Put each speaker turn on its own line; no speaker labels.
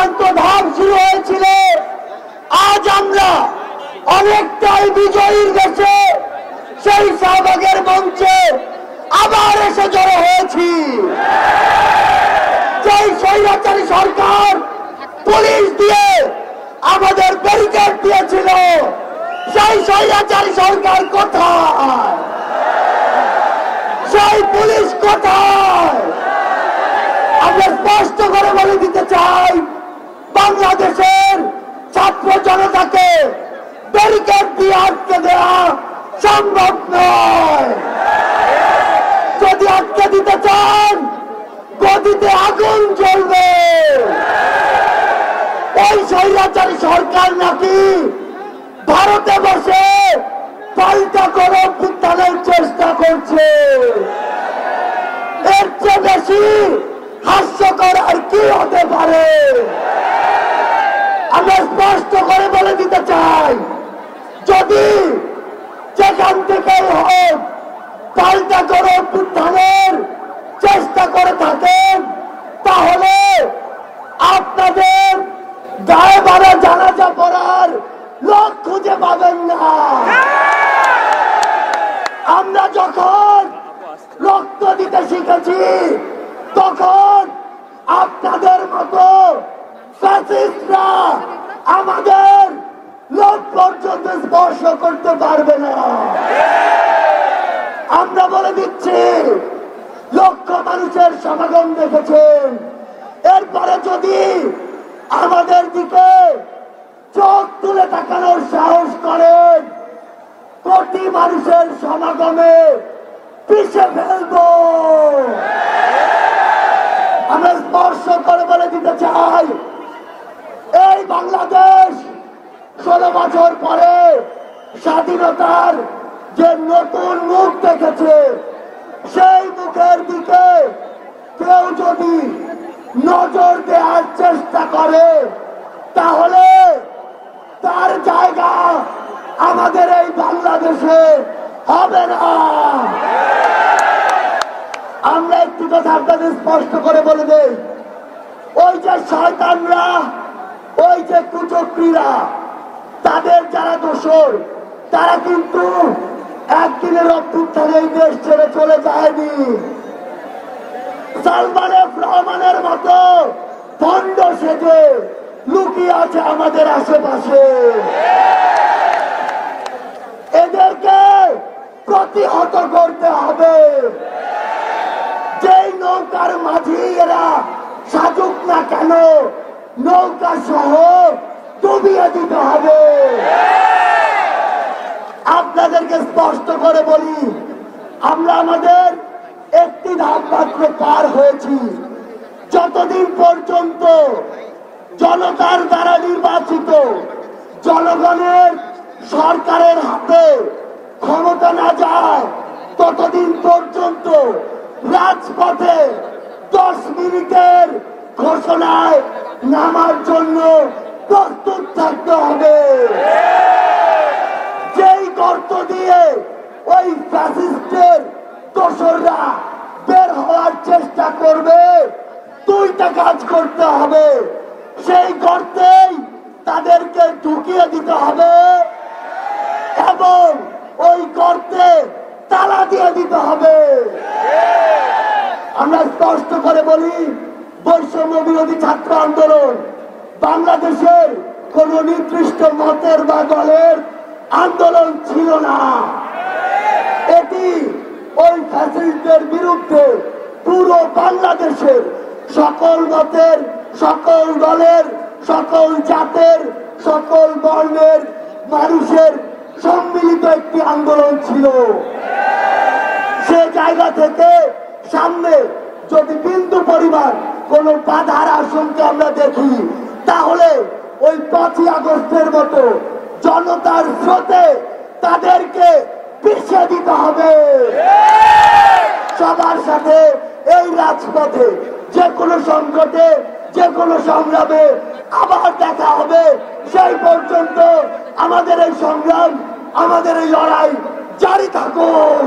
চূড়ান্ত ধাপ শুরু হয়েছিল, আজ আমরা অনেকটাই বিজয়ীর দেশে সেই শাহবাগের মঞ্চে আবার এসে জড়ো হয়েছি। যেই স্বৈরাচারী সরকার পুলিশ দিয়ে আমাদের ব্যারিকেড দিয়েছিল, সেই স্বৈরাচারী সরকার কোথায়? সেই পুলিশ কোথায়? আমরা স্পষ্ট করে বলে দিতে চাই, বাংলাদেশের ছাত্র জনতাকে ব্যারিকেড দিয়ে আটকে দেওয়া সম্ভব নয়। যদি আটকে দিতে চান, গদিতে আগুন জ্বলবে। ওই স্বৈরাচারী সরকার নাকি ভারতে বসে পাল্টা করে অভ্যুত্থানের চেষ্টা করছে। এর চেয়ে বেশি হাস্যকর আর কি হতে পারে? আমরা স্পষ্ট করে বলে দিতে চাই, যদি যেখান থেকে হোক পাল্টা করে অভ্যুত্থানের চেষ্টা করে থাকেন, তাহলে আপনাদের গায়ে বাড়া জানাজা পড়ার লোক খুঁজে পাবেন না। আমরা যখন রক্ত দিতে শিখেছি, তখন আপনাদের মতো ফ্যাসিস্টরা আমাদের লোক পর্যন্ত স্পর্শ করতে পারবে না। আমরা বলে দিচ্ছি, লক্ষ মানুষের সমাগম দেখেছেন, এরপরে যদি আমাদের দিকে চোখ তুলে তাকানোর সাহস করেন, কোটি মানুষের সমাগমে পিছে ফেলব। আমরা স্পর্শ করে বলে দিতে চাই, এই বাংলাদেশ 16 বছর পরে স্বাধীনতার যে নতুন মুখ দেখেছে, সেই মুখের দিকে কেউ যদি নজর দেওয়ার চেষ্টা করে, তাহলে তার জায়গা আমাদের এই বাংলাদেশে হবে না। আমরা একটি কথা আপনাদের স্পষ্ট করে বলে দেই, ওই যে শয়তানরা, ওই যে কুচক্রীরা, তাদের যারা দোসর, তারা কিন্তু একদিনের অভ্যুত্থানে এই দেশ ছেড়ে চলে যায়নি। সালমান এফ রহমানের মতো ভণ্ড সেজে লুকিয়ে আছে আমাদের আশেপাশে। এদেরকে প্রতিহত করতে হবে। যেই নৌকার মাঝি এরা সাজুক না কেন, নৌকা সহ ডুবিয়ে দিতে হবে। আপনাদেরকে স্পষ্ট করে বলি, আমরা আমাদের একটি ধাপ মাত্র পার হয়েছি। যতদিন পর্যন্ত জনতার দ্বারা নির্বাচিত জনগণের সরকারের হাতে ক্ষমতা না যায়, ততদিন পর্যন্ত রাজপথে 10 মিনিটের ঘোষণায় নামার জন্য প্রস্তুত থাকতে হবে। যেই গর্ত দিয়ে ওই ফ্যাসিস্টের দোসররা বের হওয়ার চেষ্টা করবে, 2টা কাজ করতে হবে। সেই গর্তেই তাদেরকে ঢুকিয়ে দিতে হবে এবং ওই গর্তে তালা দিয়ে দিতে হবে। আমরা স্পষ্ট করে বলি, বৈষম্য বিরোধী ছাত্র আন্দোলন বাংলাদেশের কোন নির্দিষ্ট মতের বা দলের আন্দোলন ছিল না। এটি ওই ফ্যাসিস্টদের বিরুদ্ধে পুরো বাংলাদেশের সকল মতের, সকল দলের, সকল জাতের, সকল বর্ণের মানুষের সম্মিলিত একটি আন্দোলন ছিল। সে জায়গা থেকে সামনে যদি বিন্দু পরিমাণ কোন বাধার আশঙ্কা আমরা দেখি, তাহলে ওই 5ই আগস্টের মতো জনতার স্রোতে তাদেরকে পিছিয়ে দিতে হবে। সবার সাথে এই রাজপথে যে কোনো সংকটে, যে কোনো সংগ্রামে আবার দেখা হবে। সেই পর্যন্ত আমাদের এই সংগ্রাম, আমাদের এই লড়াই জারি থাকুক।